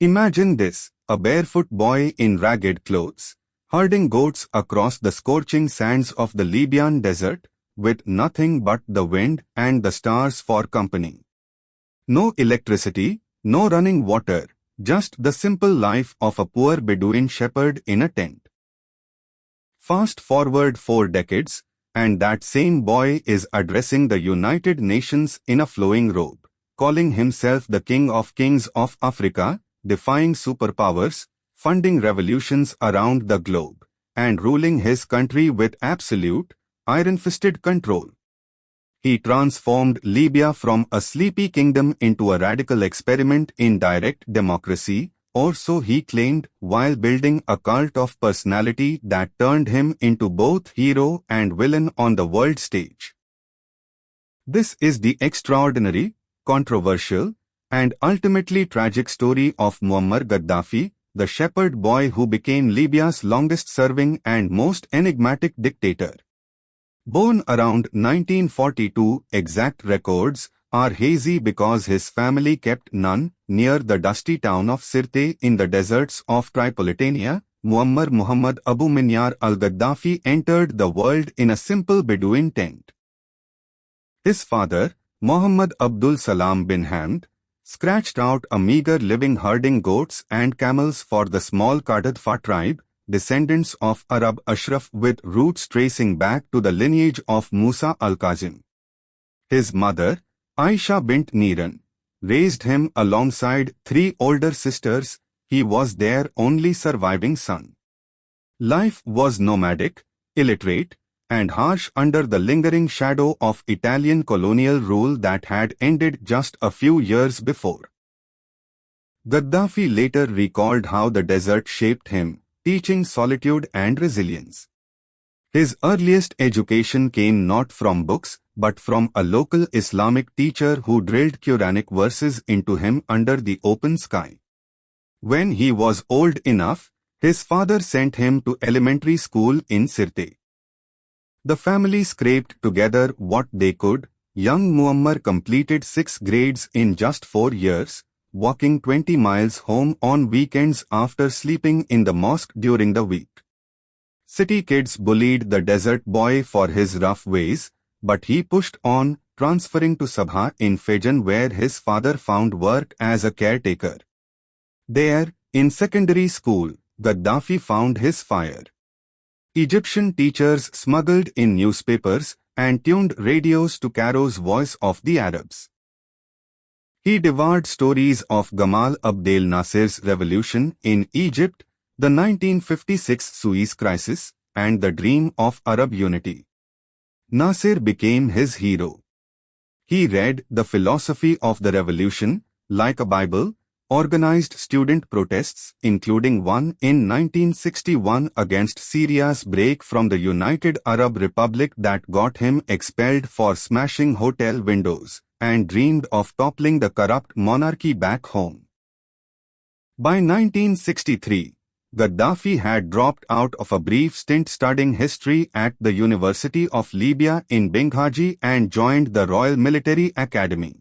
Imagine this, a barefoot boy in ragged clothes, herding goats across the scorching sands of the Libyan desert, with nothing but the wind and the stars for company. No electricity, no running water, just the simple life of a poor Bedouin shepherd in a tent. Fast forward 4 decades, and that same boy is addressing the United Nations in a flowing robe, calling himself the King of Kings of Africa, defying superpowers, funding revolutions around the globe, and ruling his country with absolute, iron-fisted control. He transformed Libya from a sleepy kingdom into a radical experiment in direct democracy, or so he claimed, while building a cult of personality that turned him into both hero and villain on the world stage. This is the extraordinary, controversial, and ultimately tragic story of Muammar Gaddafi, the shepherd boy who became Libya's longest-serving and most enigmatic dictator. Born around 1942, exact records are hazy because his family kept none. Near the dusty town of Sirte in the deserts of Tripolitania, Muammar Muhammad Abu Minyar al-Gaddafi entered the world in a simple Bedouin tent. His father, Muhammad Abdul Salam bin Hamd, scratched out a meager living herding goats and camels for the small Qadadfa tribe, descendants of Arab Ashraf with roots tracing back to the lineage of Musa al-Kazim. His mother, Aisha bint Niran, raised him alongside 3 older sisters. He was their only surviving son. Life was nomadic, illiterate, and harsh under the lingering shadow of Italian colonial rule that had ended just a few years before. Gaddafi later recalled how the desert shaped him, teaching solitude and resilience. His earliest education came not from books, but from a local Islamic teacher who drilled Quranic verses into him under the open sky. When he was old enough, his father sent him to elementary school in Sirte. The family scraped together what they could. Young Muammar completed 6 grades in just 4 years, walking 20 miles home on weekends after sleeping in the mosque during the week. City kids bullied the desert boy for his rough ways, but he pushed on, transferring to Sabha in Fejan where his father found work as a caretaker. There, in secondary school, Gaddafi found his fire. Egyptian teachers smuggled in newspapers and tuned radios to Cairo's voice of the Arabs. He devoured stories of Gamal Abdel Nasser's revolution in Egypt, the 1956 Suez Crisis, and the dream of Arab unity. Nasser became his hero. He read the philosophy of the revolution, like a Bible, organized student protests, including one in 1961 against Syria's break from the United Arab Republic that got him expelled for smashing hotel windows, and dreamed of toppling the corrupt monarchy back home. By 1963, Gaddafi had dropped out of a brief stint studying history at the University of Libya in Benghazi and joined the Royal Military Academy.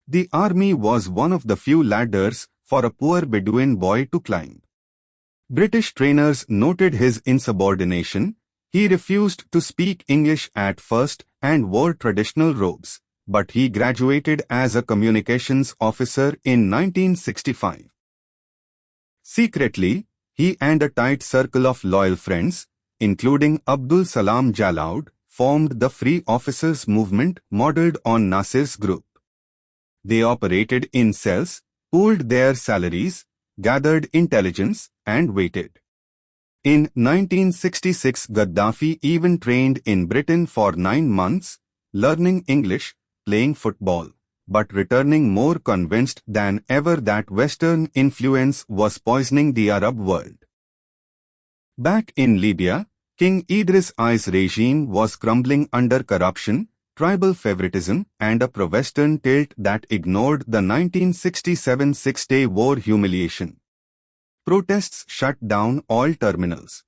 The army was one of the few ladders for a poor Bedouin boy to climb. British trainers noted his insubordination. He refused to speak English at first and wore traditional robes, but he graduated as a communications officer in 1965. Secretly, he and a tight circle of loyal friends, including Abdul Salam Jalaud, formed the Free Officers Movement modeled on Nasser's group. They operated in cells, pooled their salaries, gathered intelligence, and waited. In 1966, Gaddafi even trained in Britain for 9 months, learning English, playing football, but returning more convinced than ever that Western influence was poisoning the Arab world. Back in Libya, King Idris I's regime was crumbling under corruption, tribal favoritism, and a pro-Western tilt that ignored the 1967 Six-Day War humiliation. Protests shut down all terminals.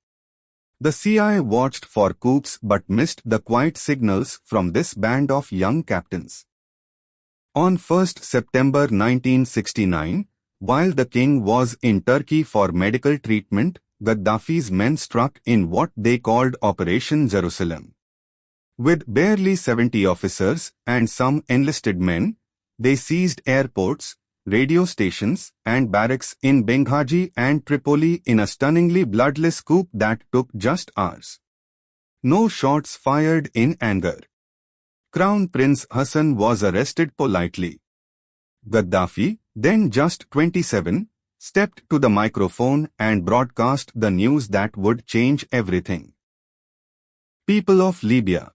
The CIA watched for coups but missed the quiet signals from this band of young captains. On 1 September 1969, While the king was in Turkey for medical treatment, Gaddafi's men struck in what they called Operation Jerusalem. With barely 70 officers and some enlisted men, they seized airports, radio stations, and barracks in Benghazi and Tripoli in a stunningly bloodless coup that took just hours. No shots fired in anger. Crown Prince Hassan was arrested politely. Gaddafi, then just 27, stepped to the microphone and broadcast the news that would change everything. People of Libya,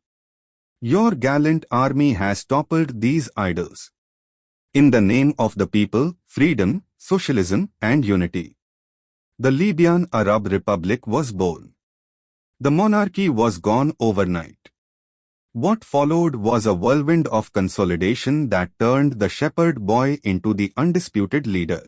your gallant army has toppled these idols. In the name of the people, freedom, socialism, and unity, the Libyan Arab Republic was born. The monarchy was gone overnight. What followed was a whirlwind of consolidation that turned the shepherd boy into the undisputed leader.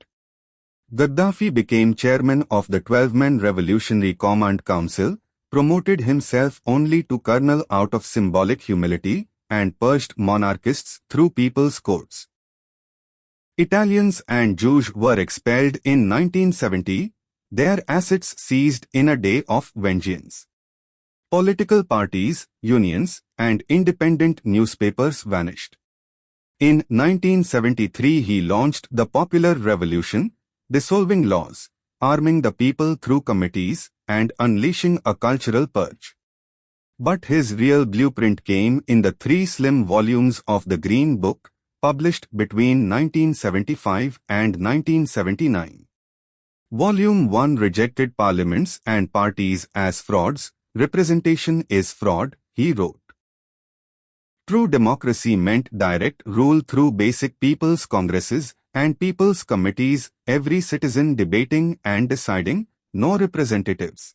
Gaddafi became chairman of the 12-man Revolutionary Command Council, promoted himself only to colonel out of symbolic humility, and purged monarchists through people's courts. Italians and Jews were expelled in 1970, their assets seized in a day of vengeance. Political parties, unions, and independent newspapers vanished. In 1973 he launched the Popular Revolution, dissolving laws, arming the people through committees, and unleashing a cultural purge. But his real blueprint came in the 3 slim volumes of the Green Book, published between 1975 and 1979. Volume 1 rejected parliaments and parties as frauds. Representation is fraud, he wrote. True democracy meant direct rule through basic people's congresses and people's committees, every citizen debating and deciding, no representatives.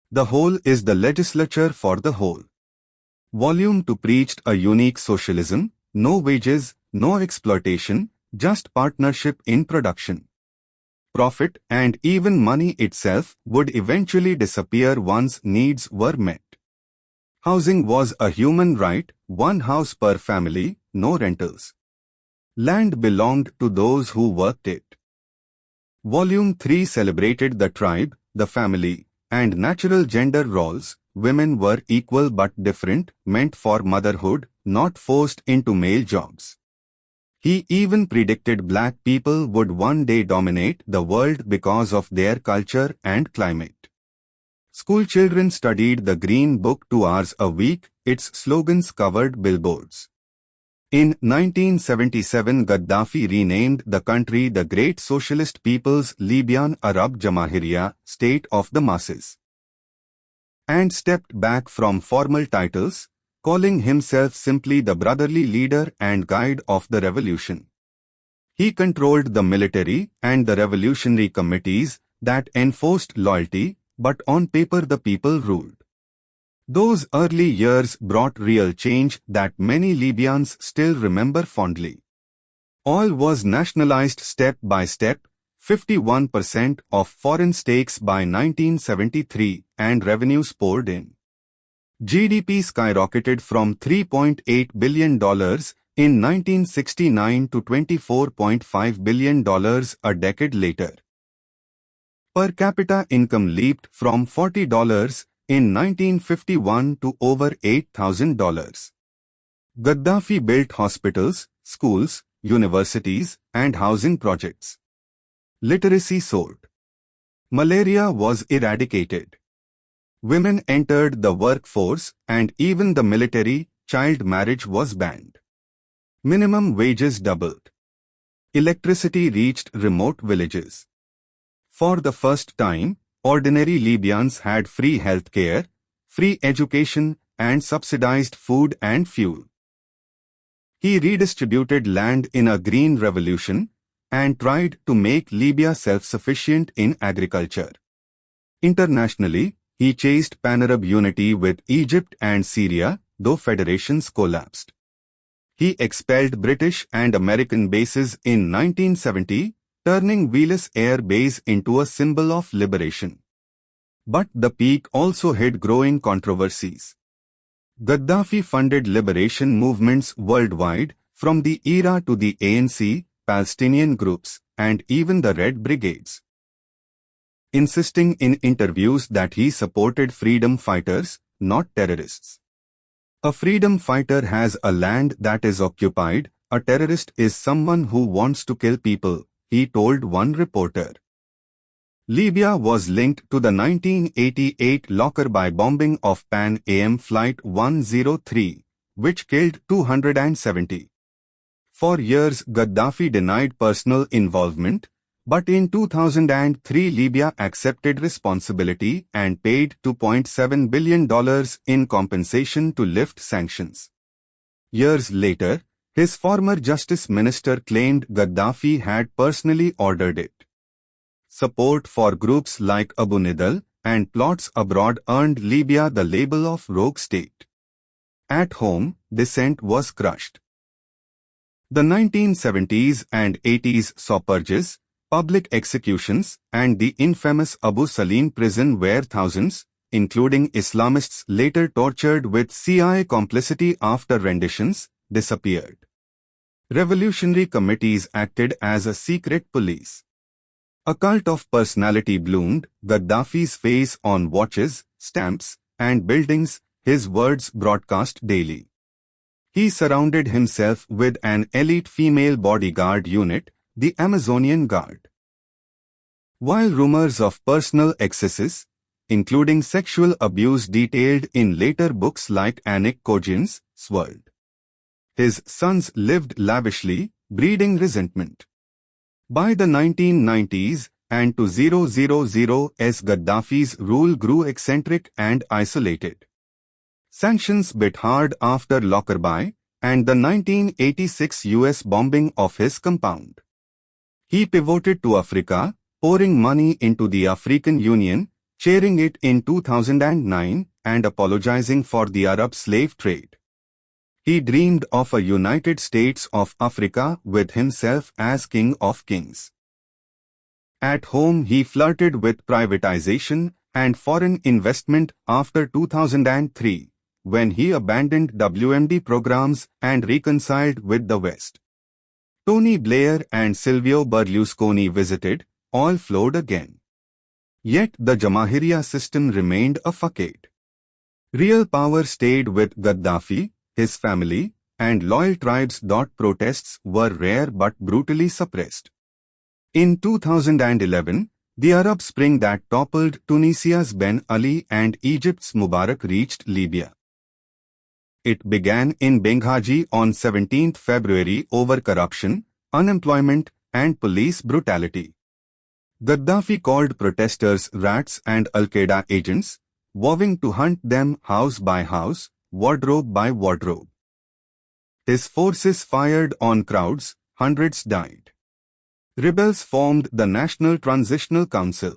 The whole is the legislature for the whole. Volume 2 preached a unique socialism, no wages, no exploitation, just partnership in production. Profit and even money itself would eventually disappear once needs were met. Housing was a human right, 1 house per family, no rentals. Land belonged to those who worked it. Volume 3 celebrated the tribe, the family, and natural gender roles. Women were equal but different, meant for motherhood, not forced into male jobs. He even predicted black people would one day dominate the world because of their culture and climate. School children studied the Green Book 2 hours a week, its slogans covered billboards. In 1977 Gaddafi renamed the country the Great Socialist People's Libyan Arab Jamahiriya, State of the Masses, and stepped back from formal titles, calling himself simply the brotherly leader and guide of the revolution. He controlled the military and the revolutionary committees that enforced loyalty, but on paper the people ruled. Those early years brought real change that many Libyans still remember fondly. Oil was nationalized step by step, 51% of foreign stakes by 1973, and revenues poured in. GDP skyrocketed from $3.8 billion in 1969 to $24.5 billion a decade later. Per capita income leaped from $40 in 1951 to over $8,000. Gaddafi built hospitals, schools, universities, and housing projects. Literacy soared. Malaria was eradicated. Women entered the workforce, and even the military, child marriage was banned. Minimum wages doubled. Electricity reached remote villages. For the first time, ordinary Libyans had free health care, free education, and subsidized food and fuel. He redistributed land in a green revolution and tried to make Libya self-sufficient in agriculture. Internationally, he chased pan-Arab unity with Egypt and Syria, though federations collapsed. He expelled British and American bases in 1970, turning Wheelus Air Base into a symbol of liberation. But the peak also hid growing controversies. Gaddafi funded liberation movements worldwide, from the IRA to the ANC, Palestinian groups, and even the Red Brigades, insisting in interviews that he supported freedom fighters, not terrorists. A freedom fighter has a land that is occupied. A terrorist is someone who wants to kill people, he told one reporter. Libya was linked to the 1988 Lockerbie bombing of Pan Am Flight 103, which killed 270. For years, Gaddafi denied personal involvement, but in 2003 Libya accepted responsibility and paid $2.7 billion in compensation to lift sanctions. Years later, his former justice minister claimed Gaddafi had personally ordered it. Support for groups like Abu Nidal and plots abroad earned Libya the label of rogue state. At home, dissent was crushed. The 1970s and 80s saw purges, public executions, and the infamous Abu Salim prison where thousands, including Islamists later tortured with CIA complicity after renditions, disappeared. Revolutionary committees acted as a secret police. A cult of personality bloomed, Gaddafi's face on watches, stamps, and buildings, his words broadcast daily. He surrounded himself with an elite female bodyguard unit, the Amazonian Guard. While rumors of personal excesses, including sexual abuse detailed in later books like Anik Kojian's, swirled. His sons lived lavishly, breeding resentment. By the 1990s and to 2000s, Gaddafi's rule grew eccentric and isolated. Sanctions bit hard after Lockerbie and the 1986 US bombing of his compound. He pivoted to Africa, pouring money into the African Union, chairing it in 2009 and apologizing for the Arab slave trade. He dreamed of a United States of Africa with himself as King of Kings. At home he flirted with privatization and foreign investment after 2003, when he abandoned WMD programs and reconciled with the West. Tony Blair and Silvio Berlusconi visited, all flowed again. Yet the Jamahiriya system remained a facade. Real power stayed with Gaddafi, his family, and loyal tribes. Protests were rare but brutally suppressed. In 2011, the Arab Spring that toppled Tunisia's Ben Ali and Egypt's Mubarak reached Libya. It began in Benghazi on 17 February over corruption, unemployment, and police brutality. Gaddafi called protesters rats and Al-Qaeda agents, vowing to hunt them house by house, wardrobe by wardrobe. His forces fired on crowds, hundreds died. Rebels formed the National Transitional Council.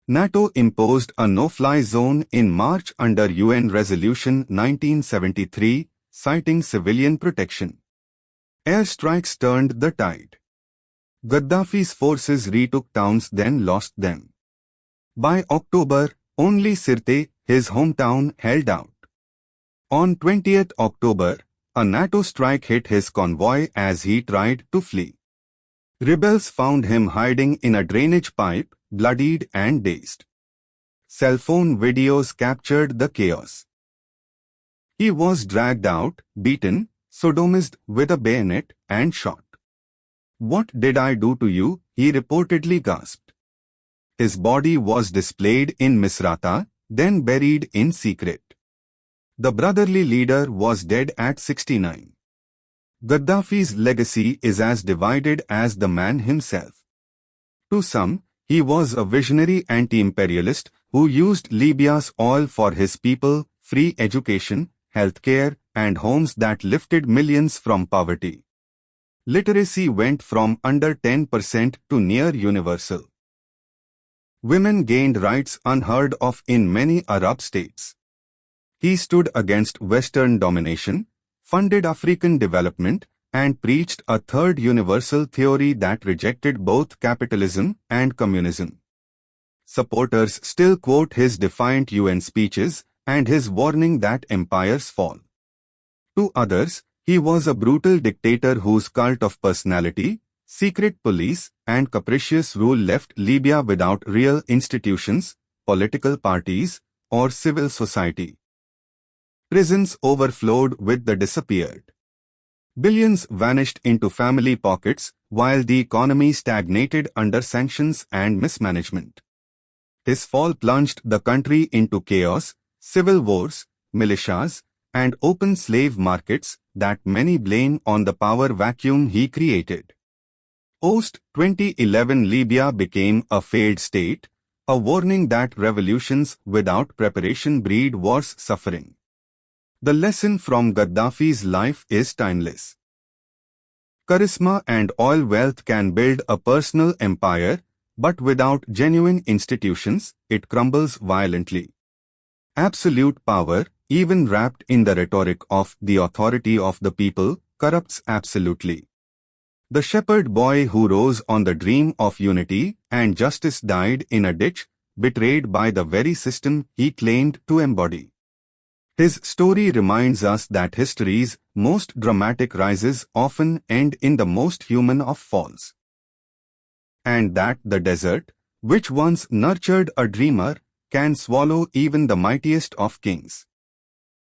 NATO imposed a no-fly zone in March under UN Resolution 1973, citing civilian protection. Airstrikes turned the tide. Gaddafi's forces retook towns then lost them. By October, only Sirte, his hometown, held out. On 20th October, a NATO strike hit his convoy as he tried to flee. Rebels found him hiding in a drainage pipe, bloodied and dazed. Cell phone videos captured the chaos. He was dragged out, beaten, sodomized with a bayonet, and shot. "What did I do to you?" he reportedly gasped. His body was displayed in Misrata, then buried in secret. The brotherly leader was dead at 69. Gaddafi's legacy is as divided as the man himself. To some, he was a visionary anti-imperialist who used Libya's oil for his people, free education, healthcare, and homes that lifted millions from poverty. Literacy went from under 10% to near universal. Women gained rights unheard of in many Arab states. He stood against Western domination, funded African development, and preached a third universal theory that rejected both capitalism and communism. Supporters still quote his defiant UN speeches and his warning that empires fall. To others, he was a brutal dictator whose cult of personality, secret police, and capricious rule left Libya without real institutions, political parties, or civil society. Prisons overflowed with the disappeared. Billions vanished into family pockets while the economy stagnated under sanctions and mismanagement. His fall plunged the country into chaos, civil wars, militias, and open slave markets that many blame on the power vacuum he created. Post-2011 Libya became a failed state, a warning that revolutions without preparation breed worse suffering. The lesson from Gaddafi's life is timeless. Charisma and oil wealth can build a personal empire, but without genuine institutions, it crumbles violently. Absolute power, even wrapped in the rhetoric of the authority of the people, corrupts absolutely. The shepherd boy who rose on the dream of unity and justice died in a ditch, betrayed by the very system he claimed to embody. His story reminds us that history's most dramatic rises often end in the most human of falls. And that the desert, which once nurtured a dreamer, can swallow even the mightiest of kings.